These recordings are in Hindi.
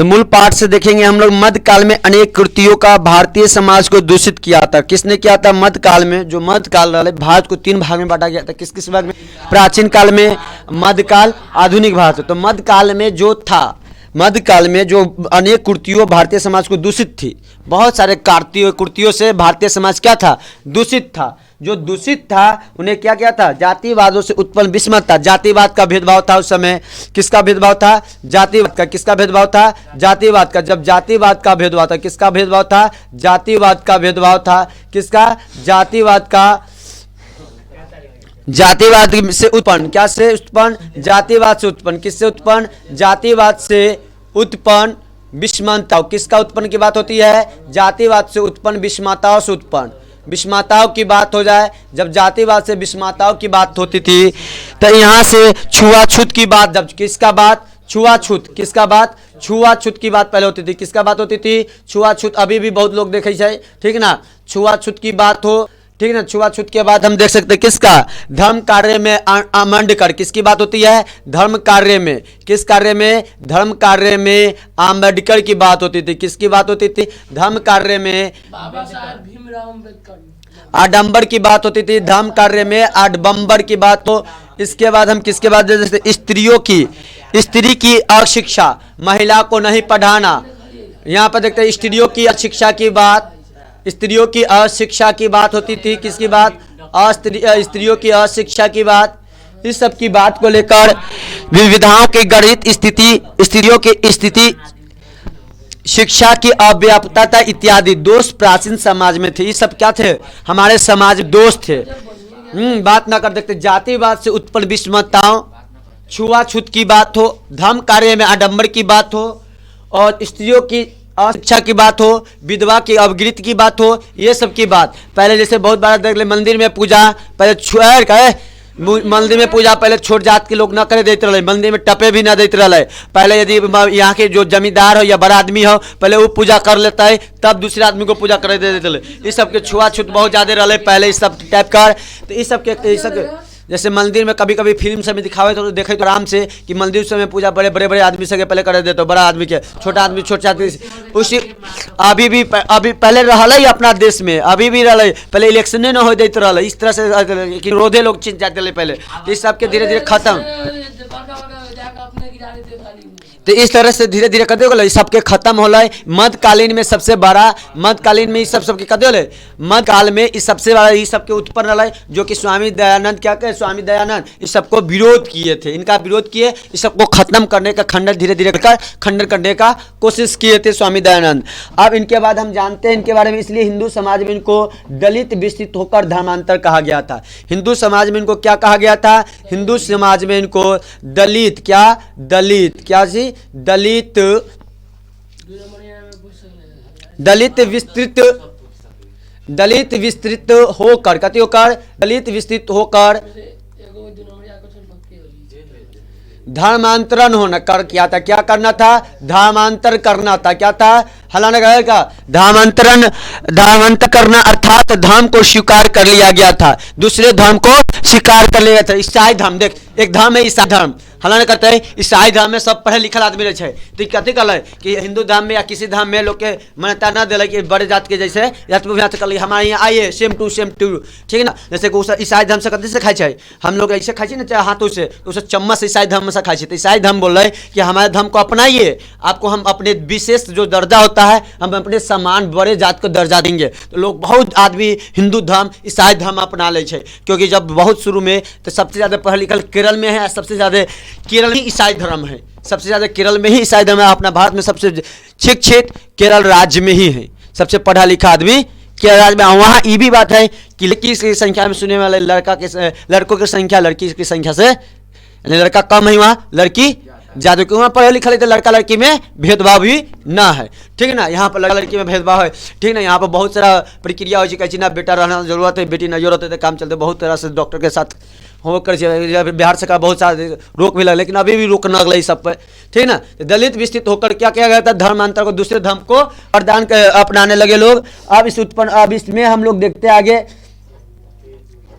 तो मूल पाठ से देखेंगे हम लोग। मध्यकाल में अनेक कृतियों का भारतीय समाज को दूषित किया था। किसने किया था? मध्यकाल में, जो मध्यकाल रहा, भारत को 3 भाग में बांटा गया था। किस किस भाग में? प्राचीन काल में, मध्यकाल, आधुनिक भारत। तो मध्यकाल में जो था, मध्यकाल में जो अनेक कुर्तियों भारतीय समाज को दूषित थी, बहुत सारे कुर्तियों से भारतीय समाज क्या था? दूषित था। जो दूषित था उन्हें क्या किया था? जातिवादों से उत्पन्न विस्मत था। जातिवाद का भेदभाव था उस समय। किसका भेदभाव था? जातिवाद का। किसका भेदभाव था? जातिवाद का। जब जातिवाद का भेदभाव था, किसका भेदभाव था? जातिवाद का भेदभाव था। किसका? जातिवाद का। जातिवाद से उत्पन्न, क्या से उत्पन्न? जातिवाद से उत्पन्न। किससे उत्पन्न? जातिवाद से उत्पन्न विषमताओं। किसका उत्पन्न की बात होती है? जातिवाद से उत्पन्न विषमताओं से उत्पन्न। विषमताओं की बात हो जाए, जब जातिवाद से विषमताओं की बात होती थी, तो यहाँ से छुआछूत की बात, जब किसका बात? छुआछूत। किसका बात? छुआछूत की बात पहले होती थी। किसका बात होती थी? छुआछूत। अभी भी बहुत लोग देखे जाए, ठीक ना, छुआछूत की बात हो, ठीक ना। छुआछूत के बाद हम देख सकते हैं किसका? धर्म कार्य में आम्बेडकर। किसकी बात होती है? धर्म कार्य में। किस कार्य में? धर्म कार्य में आम्बेडकर की बात होती थी। किसकी बात होती थी? धर्म कार्य में बाबा साहब भीमराव अम्बेडकर। आडंबर की बात होती थी। धर्म कार्य में आडंबर की बात हो। इसके बाद हम किसके बाद जैसे स्त्रियों की, स्त्री की अशिक्षा, महिला को नहीं पढ़ाना। यहाँ पर देखते हैं स्त्रियों की अशिक्षा की बात, स्त्रियों की अशिक्षा की बात होती थी। किसकी बात? स्त्रियों की अशिक्षा की बात। इस सब की बात को लेकर विविधाओं की गणित स्थिति, स्त्रियों की स्थिति, शिक्षा की अव्याप्तता इत्यादि दोष प्राचीन समाज में थे। ये सब क्या थे? हमारे समाज दोष थे। बात ना कर देखते। जातिवाद से उत्पन्न विषमताओं, छुआछूत की बात हो, धर्म कार्य में आडंबर की बात हो, और स्त्रियों की शिक्षा की बात हो, विधवा की अवगृत की बात हो, ये सब की बात। पहले जैसे बहुत बार देख ले, मंदिर में पूजा पहले मंदिर में पूजा पहले छोट जात के लोग न करे देते रहे, मंदिर में टपे भी न देते रहे। पहले यदि यहाँ के जो जमींदार हो या बड़ा आदमी हो, पहले वो पूजा कर लेता है, तब दूसरे आदमी को पूजा करे देते रहे। इस सब के छुआछूत बहुत ज्यादा रहे पहले, इस सब टाइप का। तो इस सब के जैसे मंदिर में कभी कभी फिल्म सब में दिखावे तो देखे तो आराम से कि मंदिर समय पूजा बड़े बड़े आदमी से पहले कर देते, बड़ा आदमी के, छोटा आदमी छोटा आदमी उसी। अभी पहले रहा ही अपना देश में, अभी भी रहा, पहले इलेक्शने न हो देते रहा, इस तरह से कि रोधे लोग चिंता जाते पहले। इस सब के धीरे धीरे खत्म, तो इस तरह से धीरे धीरे कदे हो सबके खत्म हो रहा है। मध्यकालीन में सबसे बड़ा, मध्यकालीन में इस सबके कदे हो मध्यकाल में इस सबसे बड़ा इस सबके उत्पन्न रहा है, जो कि स्वामी दयानंद क्या कहे? स्वामी दयानंद इस सबको विरोध किए थे, इनका विरोध किए, इस सबको खत्म करने का, खंडन धीरे धीरे कर खंडन करने का कोशिश किए थे स्वामी दयानंद। अब इनके बाद हम जानते हैं इनके बारे में, इसलिए हिंदू समाज में इनको दलित विस्तृत होकर धर्मांतर कहा गया था। हिंदू समाज में इनको क्या कहा गया था? हिंदू समाज में इनको दलित, क्या दलित, क्या जी? दलित, दलित विस्तृत होकर, कति होकर? दलित विस्तृत होकर धर्मांतरण होना कर किया था। क्या करना था? धर्मांतर करना था। क्या था? हलाना का धर्मांतरण, धर्मांतर करना, अर्थात धर्म को स्वीकार कर लिया गया था, दूसरे धर्म को स्वीकार कर लिया था। ईसाई धर्म, देख एक धर्म है ईसाई धर्म, हलाना करते हैं ईसाई धर्म में सब पढ़े लिखल आदमी रहे है, तो कथी कल कि हिंदू धर्म में या किसी धर्म में लोग के मान्यता न दिल कि बड़े जात के जैसे कल हमारे यहाँ आइए सेम टू, ठीक है ना। जैसे कि ईसाई धर्म से कथी से खाई है, हम लोग ऐसे खाई ना चाहे हाथों से, तो उसे चम्मच से ईसाई धर्म से खाई। तो ईसाई धर्म बोल रहे हैं कि हमारे धर्म को अपनाइए, आपको हम अपने विशेष जो दर्जा होता है, हम अपने समान बड़े जात को दर्जा देंगे। तो लोग बहुत आदमी हिंदू धर्म, ईसाई धर्म अपना ले, क्योंकि जब बहुत शुरू में तो सबसे ज़्यादा पढ़ा लिखल केरल में है, सबसे ज़्यादा केरल ही ईसाई धर्म है, सबसे ज़्यादा केरल में ही ईसाई धर्म है। अपना भारत में सबसे शिक्षित केरल राज्य में ही है, सबसे पढ़ा लिखा आदमी केरल राज्य में। वहाँ ये भी बात है कि लड़की की संख्या में सुनने वाले लड़कों की संख्या लड़की की संख्या से, लड़का कम है वहाँ, लड़की ज़्यादा, क्योंकि वहाँ पढ़े लिखा तो लड़का लड़की में भेदभाव भी ना है, ठीक है ना। यहाँ पर लड़का लड़की में भेदभाव है, ठीक ना। यहाँ पर बहुत सारा प्रक्रिया हो चुकी है ना, बेटा रहना जरूरत है, बेटी नहीं जरूरत है, तो काम चलते बहुत तरह से डॉक्टर के साथ होकर बिहार सरकार बहुत सारा रोक भी लगा, लेकिन अभी भी रोक न लगे सब पर, ठीक ना। दलित विस्तृत होकर क्या किया गया था? धर्मांतर को, दूसरे धर्म को प्रदान अपनाने लगे लोग। अब इसमें हम लोग देखते हैं आगे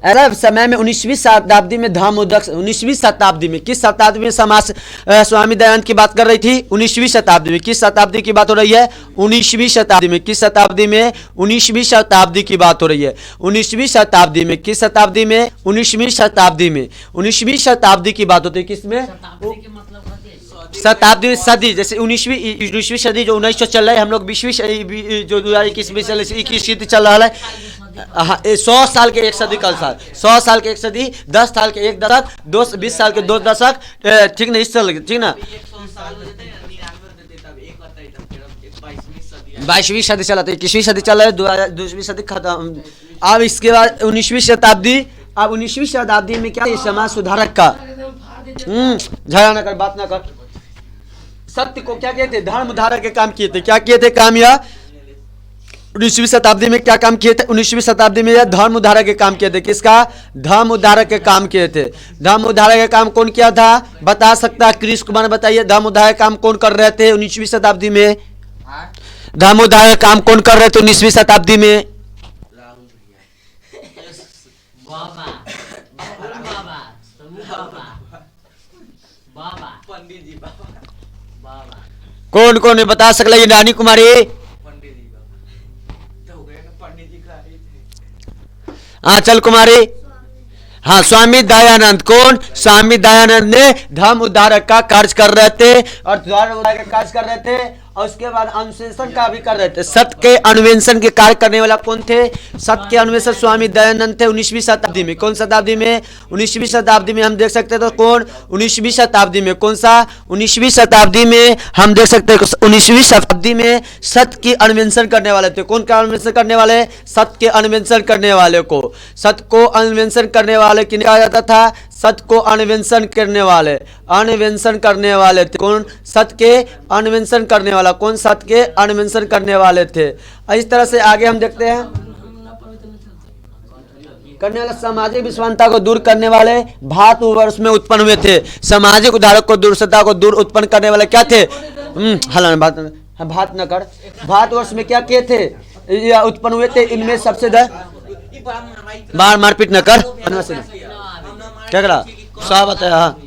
अरब समय में 19वीं शताब्दी में धर्मोदक 19वीं शताब्दी में किस शताब्दी में समाज स्वामी दयानंद की बात कर रही थी? 19वीं शताब्दी में। किस शताब्दी की बात हो रही है? 19वीं शताब्दी में। किस शताब्दी में? 19वीं शताब्दी की बात हो रही है। 19वीं शताब्दी में। किस शताब्दी में? 19वीं शताब्दी में। 19वीं शताब्दी की बात होती है किसमें? शताब्दी सदी, जैसे 19वीं सदी जो 1900 चल रहा है, हम लोग 20वीं जो 2021 चल रही 21 सदी चल रहा है। 100 साल के एक सदी कल साल, 100 साल के एक सदी, 10 साल के एक दशक, 20 साल के 2 दशक, ठीक ना? इस चल ठीक ना? 22वीं सदी चला था, 21वीं सदी चल रहा है, 22वीं सदी खत्म। अब इसके बाद 19वीं शताब्दी। अब 19वीं शताब्दी में क्या? समाज सुधारक का झगड़ा न कर, बात ना कर। सत्य को क्या कहते? धर्म उद्धारक के काम किए थे। क्या किए थे काम? या 19वीं शताब्दी में क्या काम किए थे? 19वीं शताब्दी में यह धर्म उद्धारक के काम किए थे। किसका? धर्म उद्धारक के काम किए थे। धर्म उद्धारक के काम कौन किया था? बता सकता है कृष्ण कुमार, बताइए धर्म उद्धारक काम कौन कर रहे थे 19वीं शताब्दी में? धर्म उद्धारक काम कौन कर रहे थे 19वीं शताब्दी में? कौन कौन है बता सकला? ये रानी कुमारी, आंचल कुमारी, हाँ स्वामी दयानंद। कौन? स्वामी दयानंद ने धर्म उद्धारक का कार्य कर रहे थे और धर्म उद्धारक का कार्य कर रहे थे और उसके बाद अनुशेषण का भी कर रहे थे। सत्य के अन्वेषण के कार्य करने वाला कौन थे? सत्य के अन्वेषण स्वामी दयानंद थे 19वीं शताब्दी में। कौन शताब्दी में? 19वीं शताब्दी में हम देख सकते हैं। तो कौन? 19वीं शताब्दी में। कौन सा? 19वीं शताब्दी में हम देख सकते हैं। 19वीं शताब्दी में सत्य की अन्वेषण करने वाले थे। कौन का अन्वेषण करने वाले? सत्य के अन्वेषण करने वाले को, सत्य को अन्वेषण करने वाले किन्हें कहा जाता था? सत्य को अन्वेषण करने वाले, अन्वेषण करने वाले थे। कौन? सत्य के अन्वेषण करने वाला। कौन? सत्य के अन्वेषण करने वाले थे। इस तरह से आगे हम देखते हैं। करने वाला सामाजिक विषमता को दूर करने वाले भारतवर्ष में उत्पन्न हुए थे। सामाजिक उद्धारक को दुष्टता को दूर उत्पन्न करने वाले क्या थे? बात न कर। भारतवर्ष में क्या किए थे? या उत्पन्न हुए थे। इनमें सबसे बार मारपीट न कर, क्या करा साहब बताया। हाँ,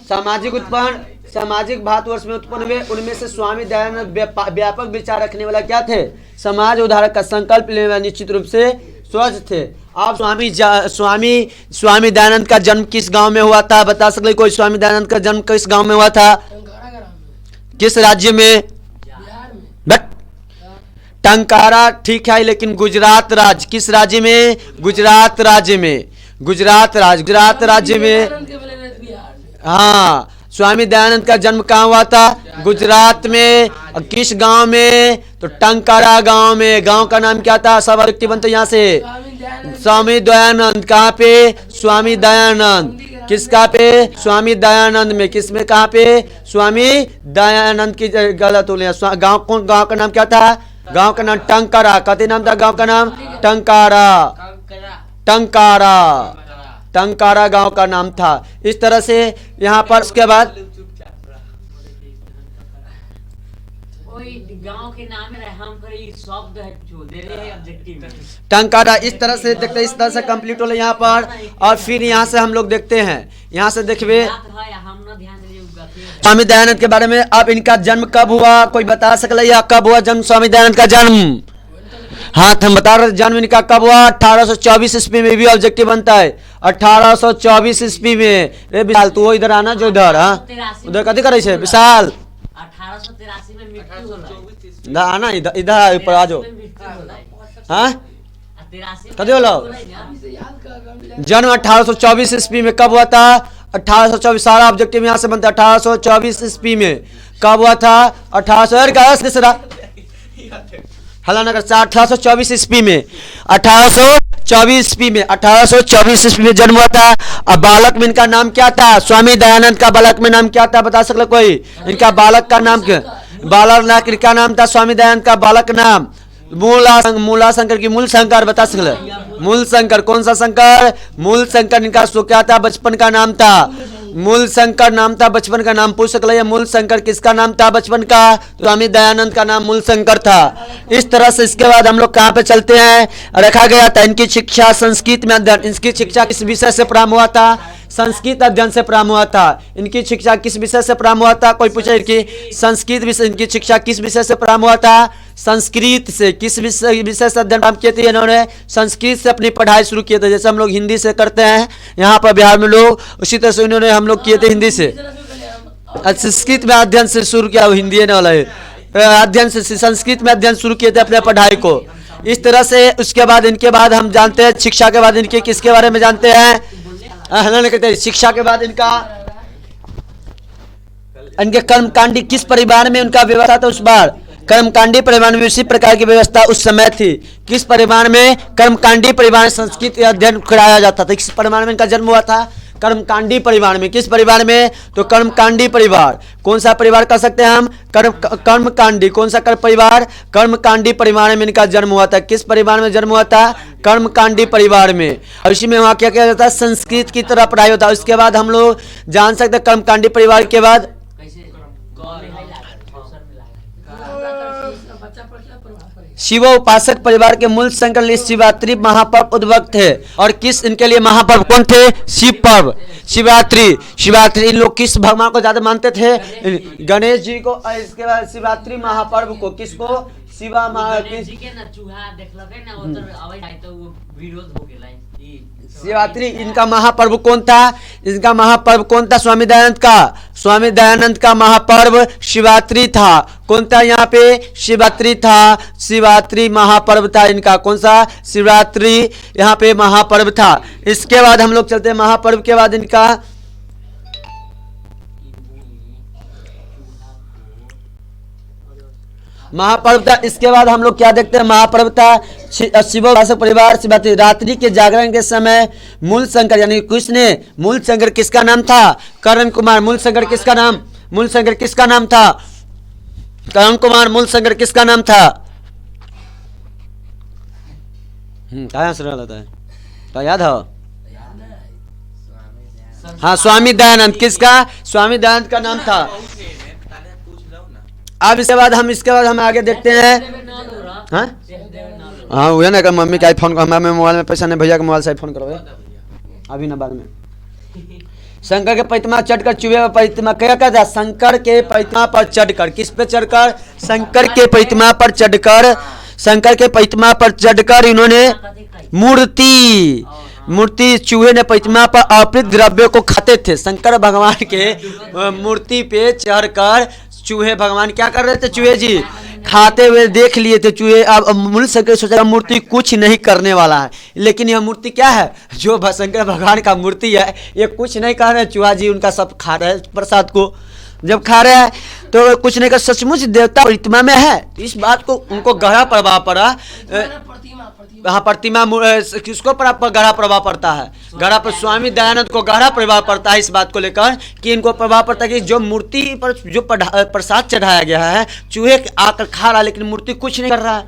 सामाजिक उत्पन्न, सामाजिक भारतवर्ष में उत्पन्न हुए। उनमें से स्वामी दयानंद व्यापक विचार रखने वाला क्या थे? समाज उद्धारक का संकल्प लेने वाले निश्चित रूप से स्वच्छ थे। आप स्वामी दयानंद का जन्म किस गांव में हुआ था? बता सकते कोई? स्वामी दयानंद का जन्म किस गांव में हुआ था? किस राज्य में? टंकारा, ठीक है, लेकिन गुजरात राज्य। किस राज्य में? गुजरात राज्य में। गुजरात राज्य में। हाँ, स्वामी दयानंद का जन्म कहाँ हुआ था? गुजरात में। किस गांव में? तो टंकारा गांव में। गांव का नाम क्या था? सब व्यक्ति बनते यहाँ से। स्वामी दयानंद। कहाँ पे? स्वामी दयानंद। किसका पे? स्वामी दयानंद में। किस में? कहाँ पे? स्वामी दयानंद की गलत हो लिया। गांव कौन? गांव का नाम क्या था? गांव का नाम टंकारा। कहते नाम था गांव का नाम? टंकारा। टंकारा, टंकारा गांव का नाम था। इस तरह से यहाँ पर उसके बाद गांव के नाम टंकारा। इस तरह से देखते, इस तरह से कंप्लीट हो रहा यहाँ पर। और फिर यहाँ से हम लोग देखते हैं, यहाँ से देखिए स्वामी दयानंद के बारे में। अब इनका जन्म कब हुआ? कोई बता सकता या कब हुआ जन्म स्वामी दयानंद का जन्म? हाँ, हम बता रहे जन्म इनका कब हुआ? 1824 ईस्वी में। भी ऑब्जेक्टिव बनता है 1824 ईस्वी में। रे विशाल, तू वो इधर आना जो इधर। हाँ, उधर कथी करे छे विशाल? 1883 में मृत्यु होला। आना इधर, इधर ऊपर आ जाओ। हाँ, कथी होला? जन्म 1824 ईस्वी में। कब हुआ था? 1824। सारा ऑब्जेक्टिव यहाँ से बनता है। 1824 ईस्वी में कब हुआ था? 1824 ईस्वी में। 1824 ईस्वी में। 1824 ईस्वी में जन्म हुआ था। अब बालक में इनका नाम क्या था? स्वामी दयानंद का बालक में नाम क्या था? बता सकते कोई? इनका बालक का नाम क्या? बालक का नाम था स्वामी दयानंद का बालक नाम मूला शंकर की मूल शंकर। बता सकते? मूल शंकर। कौन सा शंकर? मूल शंकर इनका क्या था? बचपन का नाम था। मूल शंकर नाम था बचपन का, नाम पूछ सकते हैं मूल शंकर किसका नाम था बचपन का, तो स्वामी दयानंद का नाम मूल शंकर था। इस तरह से इसके बाद हम लोग कहाँ पे चलते हैं, रखा गया था इनकी शिक्षा संस्कृत में अध्ययन। इनकी शिक्षा किस विषय से प्रारंभ हुआ था, संस्कृत अध्ययन से प्रारंभ हुआ था। इनकी शिक्षा किस विषय से प्रारंभ हुआ था, कोई पूछे कि संस्कृत विषय, इनकी शिक्षा किस विषय से प्रारंभ हुआ था, संस्कृत से। किस विषय से अध्ययन प्रारंभ किए थे इन्होंने, संस्कृत से अपनी पढ़ाई शुरू किए थे। जैसे हम लोग हिंदी से करते हैं यहाँ पर बिहार में लोग, उसी तरह से इन्होंने हम लोग किए थे हिंदी से। संस्कृत में अध्ययन से शुरू किया, हिंदी ने वाला अध्ययन से, संस्कृत में अध्ययन शुरू किए थे अपने पढ़ाई को। इस तरह से उसके बाद इनके बाद हम जानते हैं शिक्षा के बाद इनके किसके बारे में जानते हैं, कहते हैं शिक्षा के बाद इनके कर्मकांडी किस परिवार में उनका व्यवस्था था उस बार, कर्मकांडी परिवार में उसी प्रकार की व्यवस्था उस समय थी। किस परिवार में, कर्मकांडी परिवार में संस्कृत अध्ययन कराया जाता था। किस परिवार में इनका जन्म हुआ था, कर्मकांडी परिवार में। किस परिवार में, तो कर्मकांडी परिवार। कौन सा परिवार कह सकते हैं हम, कर्मकांडी। कौन सा परिवार, कर्मकांडी परिवार में इनका जन्म हुआ था। किस परिवार में जन्म हुआ था, कर्मकांडी परिवार में। और इसी में वहाँ क्या किया जाता है, संस्कृत की तरह पढ़ाई होता है। उसके बाद हम लोग जान सकते हैं कर्मकांडी परिवार के बाद शिव उपासक परिवार के मूल शंकर लिए शिवरात्रि महापर्व उद्भक्त है। और किस इनके लिए महापर्व कौन थे, शिव पर्व, शिवरात्रि। शिवरात्रि इन लोग किस भगवान को ज्यादा मानते थे, गणेश जी को। इसके बाद शिवरात्रि महापर्व को किसको, शिवा शिवरात्रि इनका महापर्व कौन था, इनका महापर्व कौन था, स्वामी दयानंद का। स्वामी दयानंद का महापर्व शिवरात्रि था। कौन था यहाँ पे, शिवरात्रि था। शिवरात्रि महापर्व था इनका, कौन सा, शिवरात्रि यहाँ पे महापर्व था। इसके बाद हम लोग चलते हैं महापर्व के बाद इनका महापर्व था। इसके बाद हम लोग क्या देखते हैं, महापर्व था शिवोपासक परिवार शिवरात्रि। रात्रि के जागरण के समय मूल शंकर यानी कृष्ण ने, मूल शंकर किसका नाम था, करण कुमार। मूल शंकर किसका नाम, मूल शंकर किसका नाम था, करण कुमार। मूल शंकर किसका नाम था, तो याद हो, हाँ स्वामी दयानंद। किसका, स्वामी दयानंद का नाम था। अब इसके बाद हम आगे देखते हैं। हाँ वही ना, मम्मी का आईफोन को, हमारे मोबाइल में पैसा नहीं, भैया के मोबाइल से आईफोन करो अभी ना बाद में। शंकर के प्रतिमा चढ़कर चूहे प्रतिमा क्या कहता है, शंकर के प्रतिमा पर चढ़कर, किस पे चढ़कर, शंकर के प्रतिमा पर चढ़कर, शंकर के प्रतिमा पर चढ़कर इन्होंने मूर्ति चूहे ने प्रतिमा पर अर्पित द्रव्यों को खाते थे। शंकर भगवान के मूर्ति पे चढ़कर चूहे भगवान क्या कर रहे थे, चूहे जी खाते हुए देख लिए थे चूहे। अब मूल शंकर सोचा मूर्ति कुछ नहीं करने वाला है, लेकिन यह मूर्ति क्या है, जो शंकर भगवान का मूर्ति है, ये कुछ नहीं कर रहे। चूहा जी उनका सब खा रहे हैं प्रसाद को। जब खा रहे हैं तो कुछ नहीं कर, सचमुच देवता प्रतिमा में है। इस बात को उनको गहरा प्रभाव पड़ा। हाँ प्रतिमा किसको गहरा प्रभाव पड़ता है, गहरा पर स्वामी दयानंद को गहरा प्रभाव पड़ता है इस बात को लेकर कि इनको प्रभाव पड़ता है कि जो मूर्ति पर जो प्रसाद चढ़ाया गया है, चूहे आकर खा रहा है लेकिन मूर्ति कुछ नहीं कर रहा है,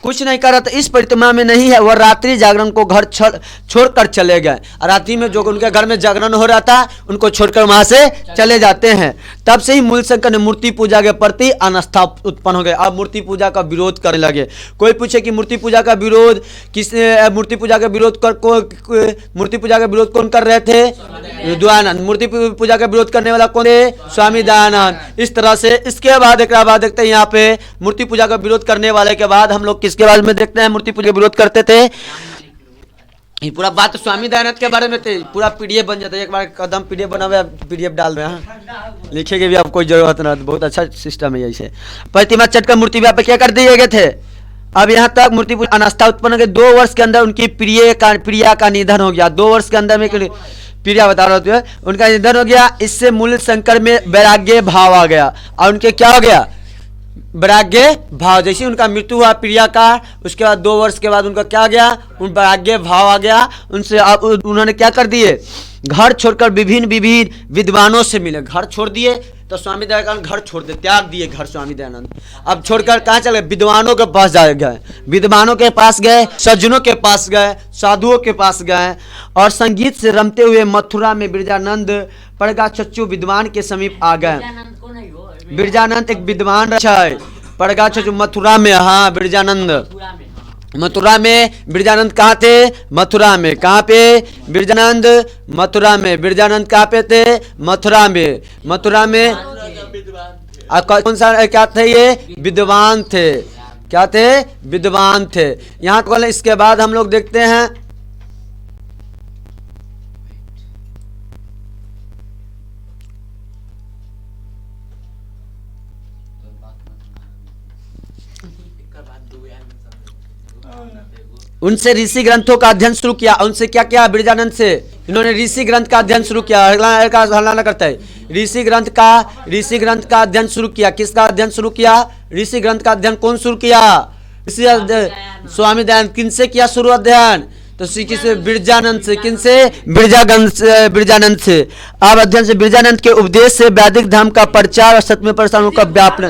कुछ नहीं कर रहा था। इस प्रतिमा में नहीं है। वह रात्रि जागरण को घर छोड़कर चले गए। रात्रि में जो उनके घर में जागरण हो रहा था उनको छोड़कर वहां से चले जाते हैं। तब से ही मूल शंकर ने मूर्ति पूजा के प्रति अनास्था उत्पन्न हो गई। अब मूर्ति पूजा का विरोध करने लगे। कोई पूछे कि मूर्ति पूजा का विरोध मूर्ति पूजा का विरोध कौन कर रहे थे, दयानंद। मूर्ति पूजा का विरोध करने वाला कौन है, स्वामी दयानंद। इस तरह से इसके बाद देखते हैं यहाँ पे मूर्ति पूजा का विरोध करने वाले के बाद हम लोग किसके बारे में देखते हैं, मूर्ति पूजा का विरोध करते थे। ये पूरा बात स्वामी दयानंद के बारे में थे, पूरा पीडीएफ बन जाता है। एक बार कदम पीडीएफ बना हुआ, पीडीएफ डाल रहे हैं, लिखेंगे भी, अब कोई जरूरत ना। बहुत अच्छा सिस्टम है। ऐसे प्रतिमा चटकर मूर्ति पे क्या कर दिए गए थे। अब यहाँ तक मूर्ति अनास्था उत्पन्न हो गई। 2 वर्ष के अंदर उनकी प्रिया का निधन हो गया। 2 वर्ष के अंदर में प्रिया बता रहे थे, उनका निधन हो गया। इससे मूल शंकर में वैराग्य भाव आ गया और उनके क्या हो गया, वैराग्य भाव। जैसे उनका मृत्यु हुआ प्रिया का, उसके बाद 2 वर्ष के बाद उनका क्या गया, उन वैराग्य भाव आ गया उनसे। अब उन्होंने क्या कर दिए, घर छोड़कर विभिन्न विभिन्न विद्वानों से मिले। घर छोड़ दिए तो स्वामी दयानंद घर छोड़ दे, त्याग दिए घर स्वामी दयानंद। अब छोड़कर कहाँ चले? विद्वानों के पास जा गए, विद्वानों के पास गए, सज्जनों के पास गए, साधुओं के पास गए। और संगीत से रमते हुए मथुरा में बिरजानंद पड़गा चच्चू विद्वान के समीप आ गए। बिरजानंद एक विद्वान है, पड़गा चच्चू मथुरा में। हाँ, बिरजानंद मथुरा में। बिरजानंद कहाँ थे? मथुरा में। कहाँ पे? बिरजानंद मथुरा में। बिरजानंद कहाँ पे थे? मथुरा में। मथुरा में कौन सा क्या थे? ये विद्वान थे। क्या थे? विद्वान थे। यहाँ तो इसके बाद हम लोग देखते हैं उनसे ऋषि ग्रंथों का अध्ययन शुरू किया। उनसे क्या किया? बिरजानंद से इन्होंने ऋषि ग्रंथ का अध्ययन शुरू किया। हल्ला करता है। ऋषि ग्रंथ का अध्ययन शुरू किया। किसका अध्ययन शुरू किया? ऋषि ग्रंथ का अध्ययन कौन शुरू किया? स्वामी दयानंद। किनसे किया शुरू अध्ययन? तो किसे? बिरजानंद से। किनसे? बिरजानंद से। अब अध्ययन से बिरजानंद के उपदेश से वैदिक धर्म का प्रचार और सत्य प्रसारण का व्यापन।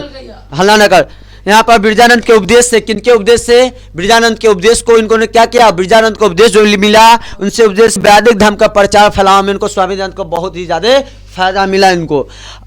हल्ला न कर। यहाँ पर बिरजानंद के उपदेश से, किनके उपदेश से? बिरजानंद के उपदेश को इनको ने क्या किया? बिरजानंद को उपदेश जो मिला उनसे उपदेश वैदिक धर्म का प्रचार फैलाव में इनको स्वामी दयानंद को बहुत ही ज्यादा फायदा मिला इनको।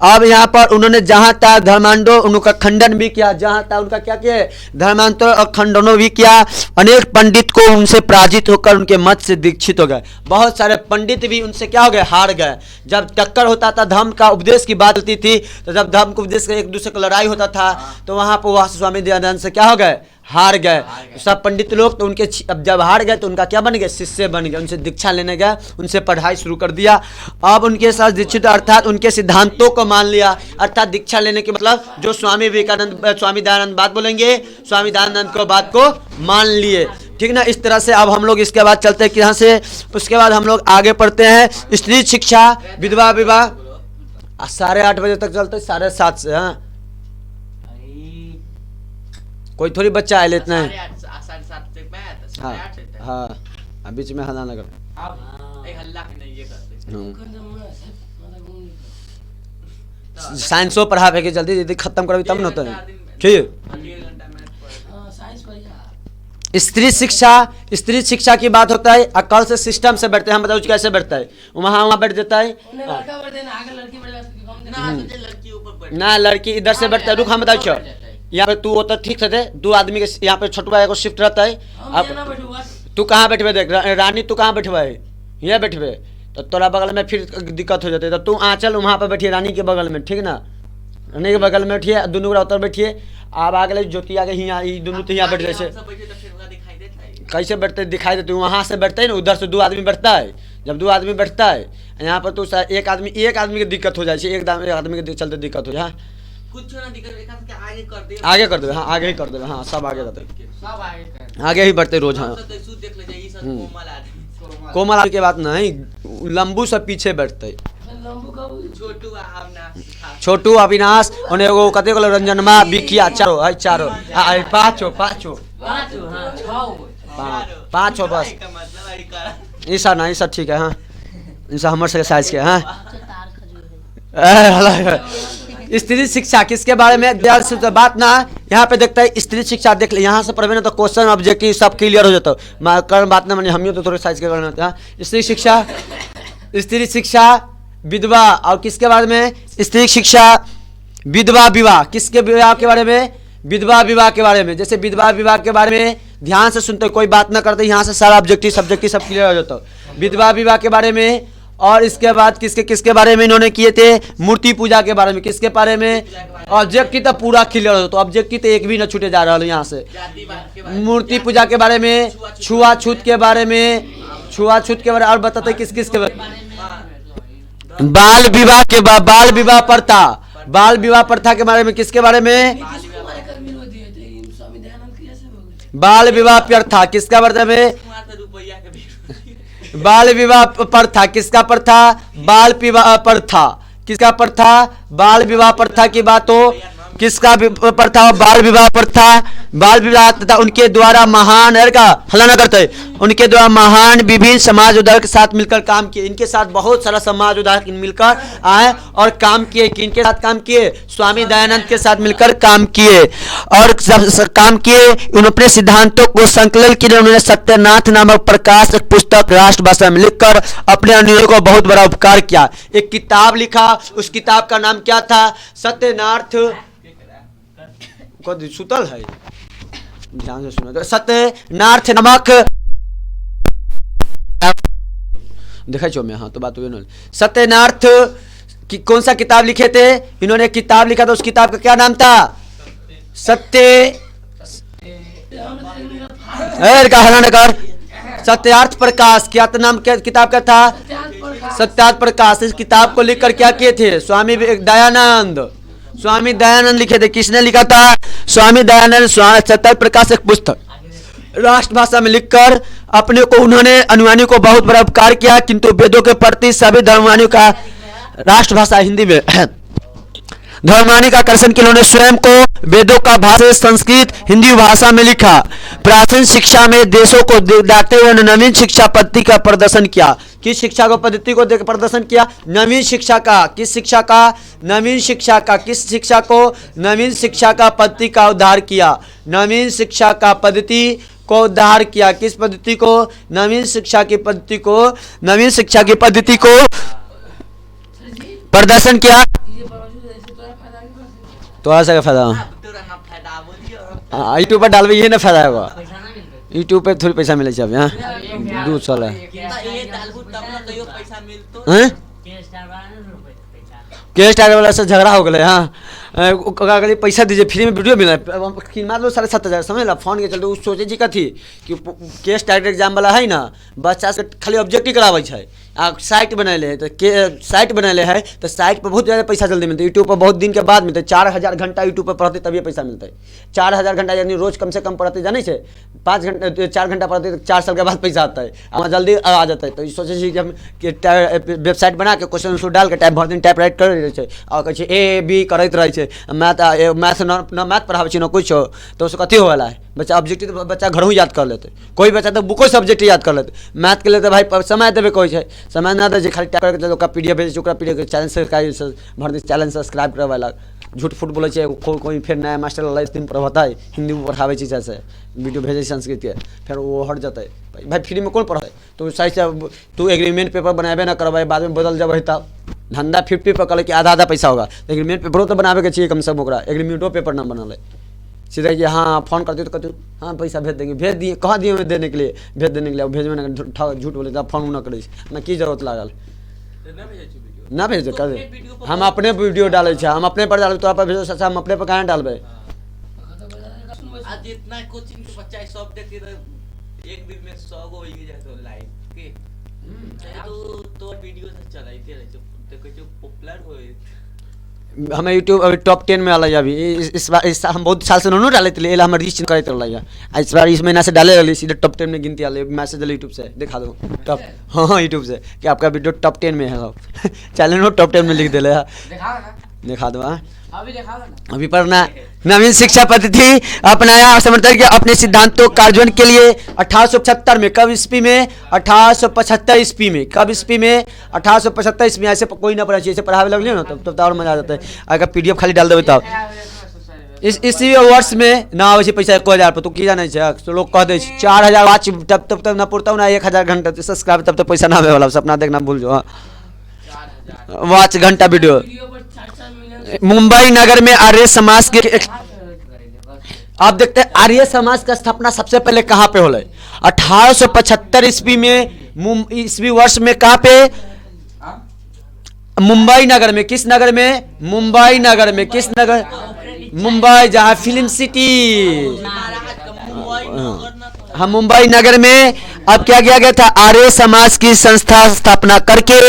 अब यहाँ पर उन्होंने जहां तक धर्मांतों उनका खंडन भी किया। जहां तक उनका क्या किया? धर्मांतों और खंडनों भी किया। अनेक पंडित को उनसे पराजित होकर उनके मत से दीक्षित हो गए। बहुत सारे पंडित भी उनसे क्या हो गए? हार गए। जब टक्कर होता था, धर्म का उपदेश की बात होती थी, तो जब धर्म के उपदेश का एक दूसरे को लड़ाई होता था तो वहां पर वह स्वामी दयानंद से क्या हो गए? हार गए सब पंडित लोग। तो उनके अब जब हार गए तो उनका क्या बन गए? शिष्य बन गए। उनसे दीक्षा लेने गए, उनसे पढ़ाई शुरू कर दिया। अब उनके साथ दीक्षित अर्थात उनके सिद्धांतों को मान लिया। अर्थात दीक्षा लेने के मतलब जो स्वामी विवेकानंद स्वामी दयानंद बात बोलेंगे, स्वामी दयानंद को बात को मान लिए। ठीक ना? इस तरह से अब हम लोग इसके बाद चलते हैं यहाँ से। उसके बाद हम लोग आगे पढ़ते हैं स्त्री शिक्षा, विधवा विवाह। 8:30 बजे तक चलते, 7:30 से। हाँ, कोई थोड़ी बच्चा है इतना है। हाँ हाँ, बीच में हल्ला ना कर। साइंसो पढ़ा के जल्दी जल्दी खत्म करोगे तब ना होता है। ठीक। स्त्री शिक्षा की बात होता है। अकल से सिस्टम से बैठते हैं। हम बताओ कैसे बैठता है? वहाँ बैठ जाता है ना, लड़की इधर से बैठता है। रुक, हम बताओ यहाँ पे तू होता ठीक से 2 आदमी के यहाँ पे छोटू भाई को शिफ्ट रहता है। अब तू कहाँ बैठे? देख रानी, तू कहाँ बैठे? यहाँ बैठे तो तोरा बगल में फिर दिक्कत हो जाती है। तो तू आंचल वहाँ पर बैठिए रानी के बगल में। ठीक ना? रानी के बगल में बैठिए, दोनों का उतर बैठिए। आप आगे ज्योति आगे यहाँ दोनों तो यहाँ बैठ जैसे कैसे बैठते दिखाई देते? वहाँ से बैठते है ना, उधर से 2 आदमी बैठता है। जब 2 आदमी बैठता है यहाँ पर तो एक आदमी की दिक्कत हो जाए। एक आदमी के चलते दिक्कत हो जाए। आगे कर दे। हाँ, आगे ही कर दे। हाँ, सब आगे रहते, आगे ही बढ़ते रोज। हाँ, कोमल के बात नहीं, लंबू सब पीछे बैठते। छोटू, अविनाश, कते को रंजनमा, बिकिया, चारों पाँचों बस। ऐसा ना, ऐसा ठीक है। हाँ, ऐसा हमारे साइज के। हाँ, स्त्री शिक्षा किसके बारे में? बात ना यहाँ पे देखता है स्त्री शिक्षा। देख ले यहाँ से पढ़वे ना तो क्वेश्चन ऑब्जेक्टिव सब क्लियर हो जाता है। कारण बात ना मानी, हम तो थोड़े साइज के करना होता है। स्त्री शिक्षा विधवा और किसके बारे में? स्त्री शिक्षा विधवा विवाह। किसके विवाह के बारे में? विधवा विवाह के बारे में। जैसे विधवा विवाह के बारे में ध्यान से सुनते, कोई बात ना करते, यहाँ से सारा ऑब्जेक्टिव सब्जेक्टिव सब क्लियर हो जाता है। विधवा विवाह के बारे में। और इसके बाद किसके बारे में इन्होंने किए थे? मूर्ति पूजा के बारे में। किसके बारे में? ऑब्जेक्टिव तो पूरा क्लियर हो, तो ऑब्जेक्टिव तो एक भी न छूटे जा रहा है यहाँ से। मूर्ति पूजा के बारे में, छुआछूत के बारे में, और बताते किस के बारे में? बाल विवाह प्रथा के बारे में। किसके बारे में? बाल विवाह प्रथा। किसका बारे में? बाल विवाह प्रथा। किसका प्रथा? बाल विवाह प्रथा। किसका प्रथा? बाल विवाह प्रथा की बात हो। किसका प्रथा? बाल विवाह प्रथा। बाल विवाह तथा उनके द्वारा महान का हलाना करते, उनके द्वारा महान विभिन्न समाज उद्धार के साथ मिलकर काम किए। इनके साथ बहुत सारा समाज उद्धार मिलकर आए और काम किए। किनके साथ काम किए? स्वामी दयानंद के साथ मिलकर काम किए और काम किए। उन्होंने अपने सिद्धांतों को संकलन के लिए उन्होंने सत्यनाथ नामक प्रकाश एक पुस्तक राष्ट्रभाषा में लिखकर अपने अनुयायियों को बहुत बड़ा उपकार किया। एक किताब लिखा, उस किताब का नाम क्या था? सत्यनाथ सुतल है, ध्यान से सुनो। सत्यनाथ नमक देखा चो मैं, हाँ तो बात हुई। सत्यनाथ कि कौन सा किताब लिखे थे इन्होंने? किताब लिखा था, उस किताब का क्या नाम था? सत्यार्थ प्रकाश। क्या नाम क्या किताब का था? सत्यार्थ प्रकाश। इस किताब को लिखकर क्या किए थे? स्वामी दयानंद, स्वामी दयानंद लिखे थे। किसने लिखा था? स्वामी दयानंद। सत्यार्थ प्रकाश एक पुस्तक राष्ट्रभाषा में लिखकर अपने को उन्होंने अनुयायियों को बहुत बड़ा उपकार किया। किंतु वेदों के प्रति सभी धर्मानुयायियों का राष्ट्रभाषा हिंदी में धर्मानी का आकर्षण के लिए उन्होंने स्वयं को वेदों का भाषा संस्कृत हिंदी भाषा में लिखा। प्राचीन शिक्षा में देशों को डाकते हुए नवीन शिक्षा पद्धति का प्रदर्शन किया। किस शिक्षा को पद्धति को प्रदर्शन किया? नवीन शिक्षा का। किस शिक्षा का? नवीन शिक्षा का। किस शिक्षा को? नवीन शिक्षा का पद्धति का उद्धार किया। नवीन शिक्षा का पद्धति को उद्धार किया। किस पद्धति को? नवीन शिक्षा की पद्धति को, नवीन शिक्षा की पद्धति को प्रदर्शन किया। थोड़ा सा फायदा यूट्यूब पर डालवे, ये ना फायदा होगा। यूट्यूब पे थोड़ी पैसा मिले अब यहाँ 2 साल है। के स्टार वाला से झगड़ा हो गया। हाँ पैसा दीजिए, फ्री में वीडियो मिला मान लो 7,500 समझ ला। फोन के चलते उस सोचे जी का थी कि केस टाइट एग्जाम वाला है ना, बच्चा से खाली ऑब्जेक्टिव करावे है। साइट बनैले है तो साइट बनैले है तो साइट पर बहुत ज़्यादा पैसा जल्दी मिलता है। यूट्यूब पर बहुत दिन के बाद मिलता है। 4,000 घंटा यूट्यूब पर पढ़ते तभी पैसा मिलता है। 4,000 घंटा यानी रोज कम से कम पढ़ते जाने से 5 घंटे 4 घंटा पढ़ते तो 4 साल के बाद पैसा आता है, हमारा जल्दी आ जाता है। तो सोचे कि हम वेबसाइट बना के क्वेश्चन उसको डाल के टाइप भर दिन टाइप राइट कर रहे और कहे ए बी करते रहे। मैथ न मैथ पढ़ावे न कुछ हो तो उसको कथी होगा है बच्चा ऑब्जेक्टिव तो बच्चा घर याद कर लेते। कोई बच्चा तो बुको सब्जेक्ट याद कर लेते। मैथ के लिए तो भाई समय देवे कोई है, समय ना दे खाली टाइप करके पीडीएफ भेजे पीडीएफ चैनल से भर दी। चैनल सब्सक्राइब करवाला झूठ फूट बोले कोई फिर नया मास्टर वाला इस दिन पढ़ाता है हिंदी में पढ़ावे जैसे वीडियो भेजे संस्कृत के फिर वो हट जाता है। भाई फ्री में कौन पढ़ाए? तो सही से तू एग्रीमेंट पेपर बनाबे ना करवाए, बाद में बदल जब तब धंधा 50 पर कर आधा आधा पैसा होगा। एग्रीमेंट पेपरों तो बनावे के चाहिए कम से कम। ओकरा एग्रीमेंटो पेपर ना बना ले सीधा कि हाँ फोन करते तो कहते हाँ पैसा भेज देंगे, भेज दिए कहाँ दिए हमें देने के लिए, भेज देने के लिए भेजवे ना झूठ बोले तो फोन ना करे ना की जरूरत लागल ना भेज कर। हम अपने वीडियो डाले हम अपने पर डाल तो भेजो सच्चा हम अपने पर कहाँ डालबे? जितना कोचिंग के बच्चा सब देखते एक दिन में 100 गो हो जाए तो लाइक के तो वीडियो से चलाते रहे तो कुछ पॉपुलर होए। हमें यूट्यूब अभी टॉप 10 में आला अभी इस बार हम बहुत साल से नहीं डाले थे हम रीच करते रहा। इस बार इस महीना से डाले रही सीधे टॉप 10 में गिनती आले। मैसेज डाले यूट्यूब से दिखा दो टॉप हाँ यूट्यूब से कि आपका वीडियो टॉप 10 में है। सब चैनल टॉप 10 में लिख दे दिखा दो। हाँ अभी पर नवीन शिक्षा पद्धति अपनाया समर्थन के अपने सिद्धांतों कार्यान्वयन के लिए 1875 में कब ईस्वी में 1875 ईस्वी में कब ईस्वी में 1875 ईस्वी में। ऐसे कोई ना पढ़ा चाहिए, ऐसे पढ़ावे लगले ना तब तो और मजा आ जाता है। अगर पीडीएफ खाली डाल देवे तब इसी वर्ष में ना आवे पैसा 1,000 पर। तू की जाने तो लोग कह दे 4,000 वाच तब तक ना पुरता ना 1,000 घंटा सब्सक्राइब तब तक पैसा ना आवे वाला। सपना देखना भूल जाओ। वाच घंटा वीडियो। मुंबई नगर में आर्य समाज के आप देखते हैं आर्य समाज का स्थापना सबसे पहले कहाँ पे होला? 1875 ईस्वी में ईस्वी वर्ष में कहाँ पे? मुंबई नगर में। किस नगर में? मुंबई नगर में। किस नगर? मुंबई जहाँ फिल्म सिटी। हम मुंबई नगर में अब क्या किया गया था? आर्य समाज की संस्था स्थापना करके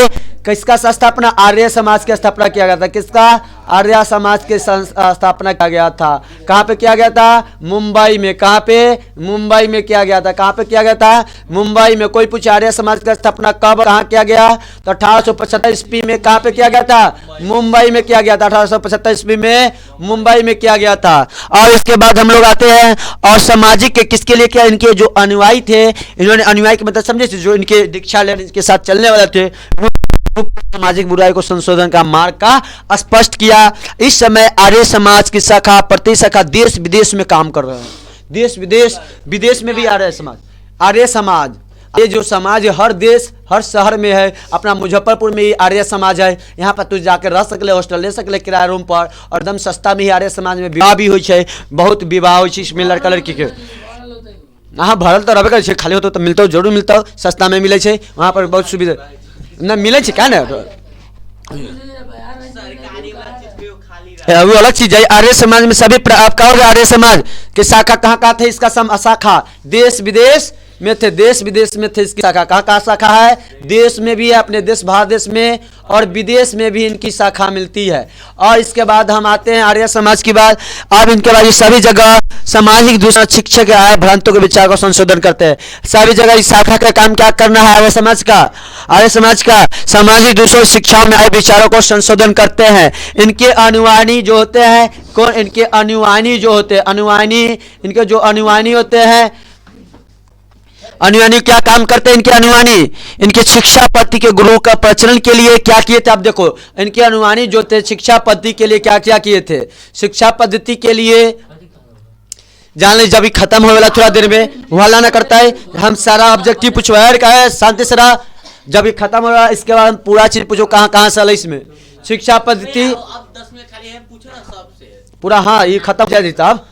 किसका स्थापना? आर्य समाज की स्थापना किया गया था। किसका? आर्य समाज की स्थापना किया गया था। कहाँ पे किया गया था? मुंबई में। कहाँ पे? मुंबई में किया गया था। कहाँ पे किया गया था? मुंबई में। कोई पूछे आर्य समाज का स्थापना कब कहाँ किया गया? तो 1875 ईस्वी में। कहाँ पे किया गया था? मुंबई में किया गया था। 1875 ईस्वी में मुंबई में किया गया था। और इसके बाद हम लोग आते हैं और सामाजिक के किसके लिए किया? इनके जो अनुयायी थे, इन्होंने अनुयायी के मतलब समझे, जो इनके दीक्षा लेने के साथ चलने वाले थे, सामाजिक बुराई को संशोधन का मार्ग का स्पष्ट किया। इस समय आर्य समाज की शाखा प्रति शाखा देश विदेश में काम कर रहे हैं। देश विदेश में भी आर्य समाज ये जो समाज है हर देश हर शहर में है। अपना मुजफ्फरपुर में ही आर्य समाज है। यहाँ पर तू जाकर रह सकले, हॉस्टल ले सकले किराया रूम पर, और एकदम सस्ता में ही आर्य समाज में विवाह भी हो, बहुत विवाह हो, इसमें लड़का लड़की के। हाँ भरल तो रहे कर, खाली होता तो मिलता हो, जरूर मिलता हो, सस्ता में मिले छे वहाँ पर, बहुत सुविधा न मिले छे। क्या ना वो अलग चीज है। आर्य समाज में सभी आपका हो गया। आर्य समाज की शाखा कहाँ कहाँ थे? इसका शाखा देश विदेश में थे। देश विदेश में थे इसकी शाखा। कहाँ कहाँ शाखा है? देश में भी है, अपने देश भारत देश में, और विदेश में भी इनकी शाखा मिलती है। और इसके बाद हम आते हैं आर्य समाज की बात। अब इनके बाद सभी जगह सामाजिक दूसरा शिक्षक आए भ्रांतों के विचार को संशोधन करते हैं। सभी जगह इस शाखा का काम क्या करना है? आर्य समाज का सामाजिक दूसरों शिक्षाओं में आए विचारों को संशोधन करते हैं। इनके अनुयायी जो होते हैं, कौन? इनके अनुयायी जो होते हैं, इनके जो अनुयायी होते हैं, अनुयायी क्या काम करते हैं? इनके अनुयायी इनके शिक्षा पद्धति के गुरु का प्रचलन के लिए क्या किए थे? आप देखो इनके अनुयायी जो थे शिक्षा पद्धति के लिए क्या क्या किए थे? शिक्षा पद्धति के लिए जान ले, जब खत्म हो वाला थोड़ा देर में वाला ना करता है, हम सारा ऑब्जेक्टिव पूछवा का है शांति से रहा। जब ये खत्म हो रहा है इसके बाद हम पूरा चीज पूछो कहाँ कहाँ से इसमें शिक्षा पद्धति। अब 10 मिनट खाली है, पूछो ना सबसे पूरा। हाँ ये खत्म हो जाए साहब,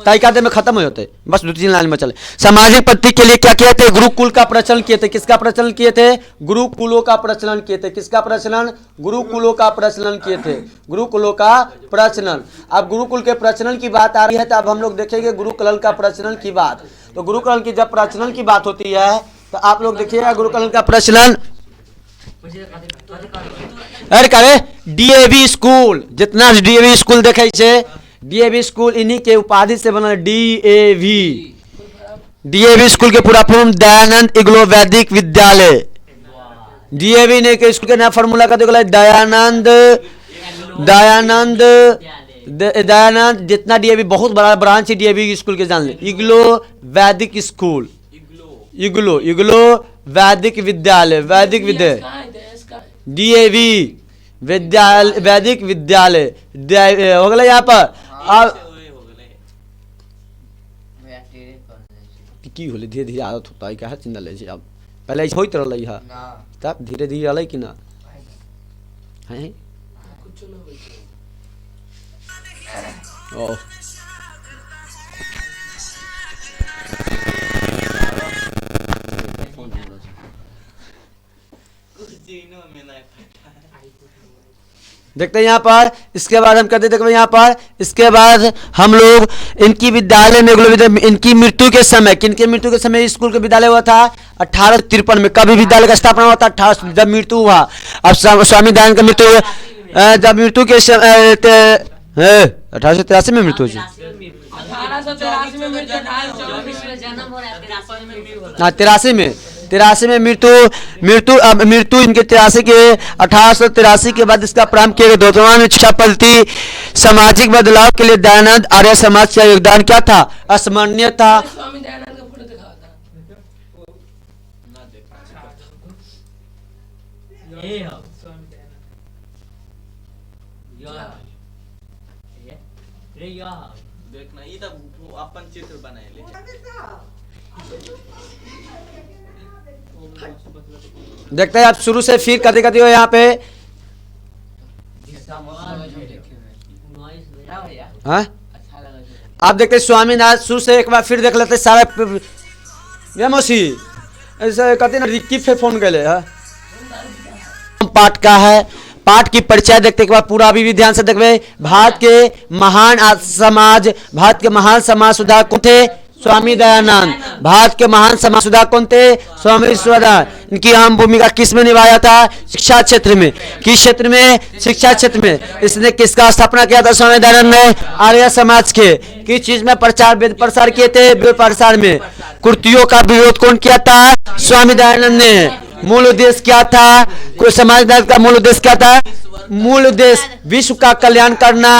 ताइका में खत्म हो जाते, बस 2-3 लाइन में चले। सामाजिक पद्धति के लिए क्या किए थे? गुरुकुल का प्रचलन किए थे। किसका प्रचलन किए थे? गुरुकुलों का प्रचलन किए थे। किसका प्रचलन? गुरुकुलों का प्रचलन किए थे। गुरुकुलों का प्रचलन। अब गुरुकुल के प्रचलन की बात आ रही है तो अब हम लोग देखेंगे गुरुकुल का प्रचलन की बात। तो गुरुकुल की जब प्रचलन की बात होती है तो आप लोग देखिएगा गुरुकुल का प्रचलन। अरे करे डीएवी स्कूल, जितना डीएवी स्कूल देखे छे, डीएवी स्कूल इन्हीं के उपाधि से बना। डीएवी स्कूल के पूरा फॉर्म दयानंद इग्लो वैदिक विद्यालय। डीएवी ने के स्कूल के नया फॉर्मूला का देखो, दयानंद जितना डीएवी बहुत बड़ा ब्रांच है डीएवी स्कूल के, जान ले। इग्लो वैदिक स्कूल, इग्लो वैदिक विद्यालय, डीएवी विद्यालय, वैदिक विद्यालय हो गया यहाँ पर। अब की होले धीरे धीरे आदत होता है, क्या चिंता ले। अब पहले ऐसे होते रही है, तब धीरे धीरे अलग कि ना है। ओ देखते हैं यहाँ पर। इसके बाद हम कहते देखो यहाँ पर, इसके बाद हम लोग इनकी विद्यालय में इनकी मृत्यु के समय, किनके मृत्यु के समय स्कूल का विद्यालय हुआ था? 1853 में। कभी विद्यालय का स्थापना हुआ था? 18 जब मृत्यु हुआ। अब स्वामी दयानंद का मृत्यु जब मृत्यु के 1883 में मृत्यु हुई। हाँ 83 में मृत्यु इनके 83 के 1883 के बाद इसका प्रारंभ किया गया। वर्तमान में शिक्षा पद्धति सामाजिक बदलाव के लिए दयानंद आर्य समाज का योगदान क्या था? अस्मरणीय था। देखना ये तो अपन चित्र बनाए ले। देखते हैं आप शुरू से फिर कभी कभी हो यहाँ पे। हाँ आप देखते स्वामीनाथ शुरू से एक बार फिर देख लेते सारा मौसी ऐसे कहते ना रिक्की पे फोन कर ले। पाठ का है, पाठ की परिचय देखते के बाद पूरा अभी ध्यान से देखते। भारत के महान समाज सुधारक कौन थे? स्वामी दयानंद। भारत के महान समाज सुधारक कौन थे? स्वामी विवेकानंद। इनकी अहम भूमिका किस में निभाया था? शिक्षा क्षेत्र में। किस क्षेत्र में? शिक्षा क्षेत्र में। इसने किसका स्थापना किया था? स्वामी दयानंद ने आर्य समाज के। किस चीज में प्रचार वेद प्रसार किए थे? वेद प्रसार में। कुर्तियों का विरोध कौन किया था? स्वामी दयानंद ने। मूल उद्देश्य क्या था? कोई समाजवाद का मूल उद्देश्य क्या था? मूल उद्देश्य विश्व का कल्याण करना,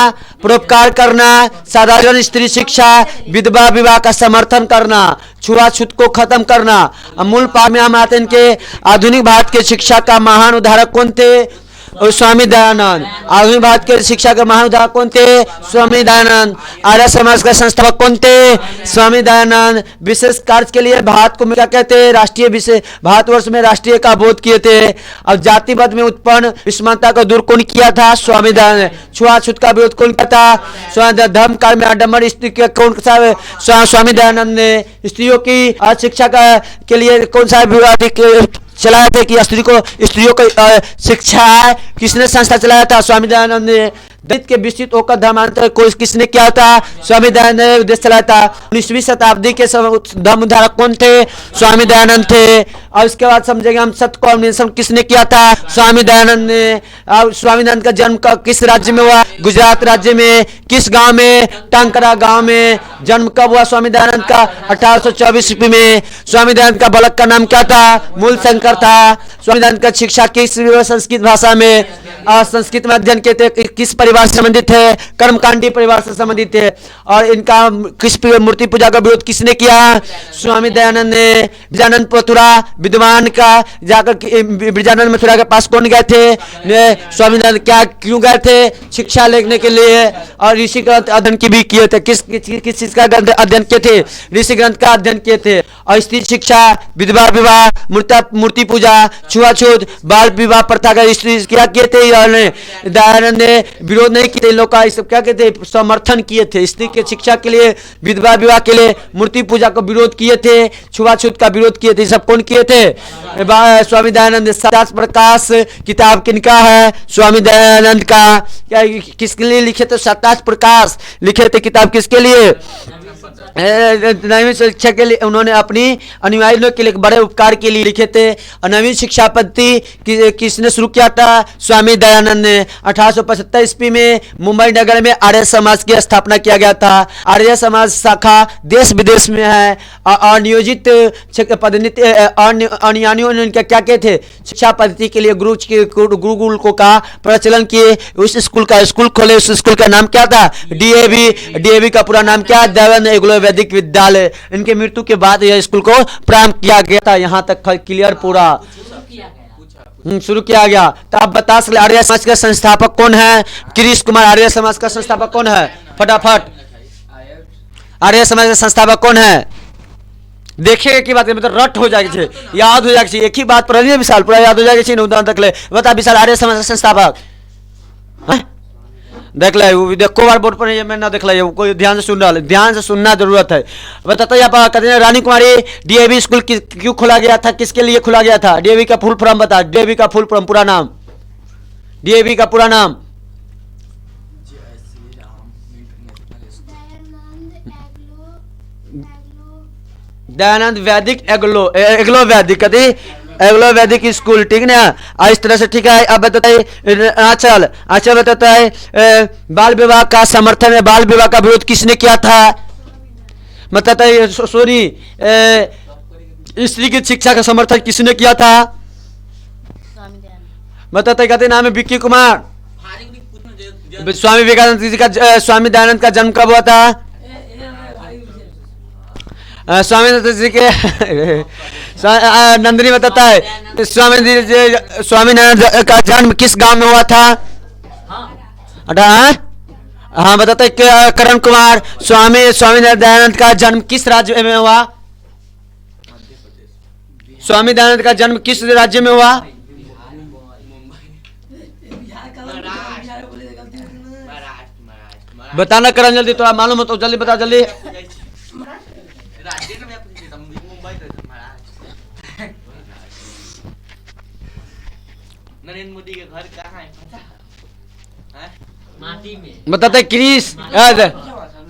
परोपकार करना, साधारण स्त्री शिक्षा, विधवा विवाह का समर्थन करना, छुआछूत को खत्म करना। मूल पाठ में हम आते हैं कि आधुनिक भारत के शिक्षा का महान उदाहरक कौन थे? स्वामी दयानंद। आधुनिक भारत के शिक्षा के महान उदाहरक कौन थे? स्वामी दयानंद। आर्य समाज का संस्थापक कौन थे? स्वामी दयानंद। विशेष कार्य के लिए भारत को क्या कहते हैं? राष्ट्रीय विशेष भारतवर्ष में राष्ट्रीय का बोध किए थे। अब जातिवाद में उत्पन्न विषमता को दूर कौन किया था? स्वामी दयानंद। छुआछूत का विरोध कौन किया था? स्वामी। धर्म काल में आडम्बर स्त्री के कौन सा? स्वामी दयानंद ने। स्त्रियों की शिक्षा के लिए कौन सा चलाया था कि स्त्रियों को शिक्षा है? किसने संस्था चलाया था? स्वामी दयानंद ने। दलित के विस्तृत होकर धर्मांतर को किसने किया था? स्वामी दयानंद ने उद्देश्य चलाया था। 19वीं शताब्दी के धर्म उद्धारक कौन थे? स्वामी दयानंद थे। और इसके बाद समझेंगे हम सत्य को अन्वेषण किसने किया था? स्वामी दयानंद ने। और स्वामी दयानंद का जन्म किस राज्य में हुआ? गुजरात राज्य में। किस गांव में? टांकरा गांव में। जन्म कब हुआ स्वामी दयानंद का? 1824 ईस्वी में। स्वामी दयानंद का बालक का नाम क्या था? मूल शंकर था। स्वामी दयानंद का शिक्षा किस संस्कृत भाषा में? संस्कृत में अध्ययन किए थे। किस परिवार से संबंधित है? कर्मकांडी परिवार से संबंधित है। और इनका किस मूर्ति पूजा का विरोध किसने किया? स्वामी दयानंद ने। ब्रजानंद मथुरा विद्वान का जाकर ब्रजानंद मथुरा के पास कौन गए थे? स्वामी दयानंद। क्या क्यों गए थे? शिक्षा लेने के लिए। और ऋषि ग्रंथ अध्ययन की भी किए थे। किस चीज का अध्ययन किए थे? ऋषि ग्रंथ का अध्ययन किए थे। और स्त्री शिक्षा, विधवा विवाह, मूर्ति पूजा, छुआछूत, बाल विवाह प्रथा का क्या किए थे? दयानंद ने विरोध नहीं किए, लोग का सब क्या कहते हैं? समर्थन किए थे। स्त्री के शिक्षा के लिए, विधवा विवाह के लिए, मूर्ति पूजा का विरोध किए थे, छुआछूत का विरोध किए थे। सब कौन किए थे? स्वामी दयानंद। 50 प्रकाश किताब किनका है? स्वामी दयानंद का। क्या किसके लिए लिखे थे? 50 प्रकाश लिखे थे किताब किसके लिए? नवीन शिक्षा के लिए। उन्होंने अपनी अनुयायियों के लिए बड़े उपकार के लिए लिखे थे। नवीन शिक्षा पद्धति किसने शुरू किया था? स्वामी दयानंद ने। 1875 ईस्वी में मुंबई नगर में आर्य समाज की स्थापना किया गया था। आर्य समाज शाखा देश विदेश में है। अनियोजित पद्धति अनुयायियों ने क्या किए थे? शिक्षा पद्धति के लिए गुरुकुल का प्रचलन किए। उस स्कूल खोले। उस स्कूल का नाम क्या था? डीएवी का पूरा नाम क्या? दयानंद एग्लो वैदिक विद्यालय। इनके मृत्यु के बाद यह स्कूल को प्रारंभ किया गया था। यहाँ तक क्लियर पूरा शुरू किया गया। तो आप बता सकते आर्य समाज का संस्थापक कौन है? कृष्ण कुमार। आर्य समाज का संस्थापक कौन है? फटाफट। आर्य समाज का संस्थापक कौन है? देखिएगा की बात मतलब रट हो जाएगी, याद हो जाएगी। एक ही बात पर विशाल पूरा याद हो जाएगी। उदाहरण तक ले बता विशाल। आर्य समाज का संस्थापक देख ले। देखो बार बोर्ड पर ये मैं ना देख ले। कोई ध्यान से सुन रहा है, ध्यान से सुनना जरूरत है। बताता यहाँ पर कहते हैं रानी कुमारी डीएवी स्कूल क्यों खोला गया था? किसके लिए खोला गया था? डीएवी का फुल फॉर्म बता। डीएवी का फुल फॉर्म पूरा नाम। डीएवी का पूरा नाम। दयानंद वैदिक एग्लो वैदिक कहते एग्लो वैदिक स्कूल। ठीक ना? इस तरह से ठीक है। अब बताइए आंचल बताता है बाल विवाह का समर्थन है। बाल विवाह का विरोध किसने किया था? बताता है सॉरी स्त्री की शिक्षा का समर्थन किसने किया था? बताते कहते नाम है विक्की कुमार। स्वामी विवेकानंद जी का स्वामी दयानंद का जन्म कब हुआ था? स्वामी जी के नंदिनी बताता है स्वामी दयानंद का जन्म किस गांव में हुआ था? हाँ बताता है करण कुमार। स्वामी दयानंद का जन्म किस राज्य में हुआ? स्वामी दयानंद का जन्म किस राज्य में हुआ? बताना करण जल्दी, थोड़ा मालूम हो तो जल्दी बता। जल्दी नरेंद्र मोदी के घर कहाँ है? माटी में। बताते क्रिस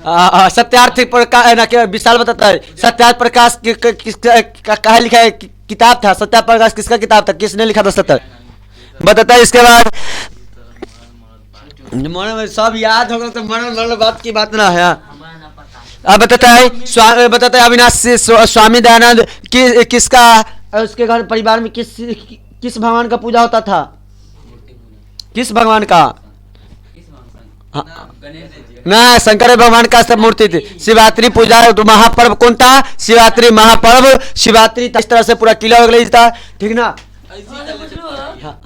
सत्यार्थ प्रकाश ना क्या विशाल बताता है सत्यार्थ प्रकाश किसका कहा लिखा है किताब था सत्यार्थ प्रकाश किसका किताब था किसने लिखा था बताता है इसके बाद मन सब याद होगा तो मन बात की बात ना है अब बताता है अविनाश स्वामी दयानंद किसका उसके घर परिवार में किस भगवान का पूजा होता था किस भगवान का ना शंकर भगवान का सब मूर्ति थी शिवरात्रि पूजा तो महापर्व कौन था शिवरात्रि महापर्व शिवरात्रि इस तरह से पूरा किला हो था ठीक ना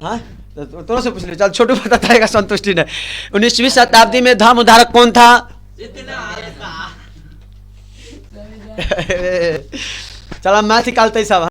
हाँ तो से पूछ ले चल छोटू बताता है संतुष्टि ने 19वीं शताब्दी में धर्म उद्धारक कौन था चला मैथ निकालते सब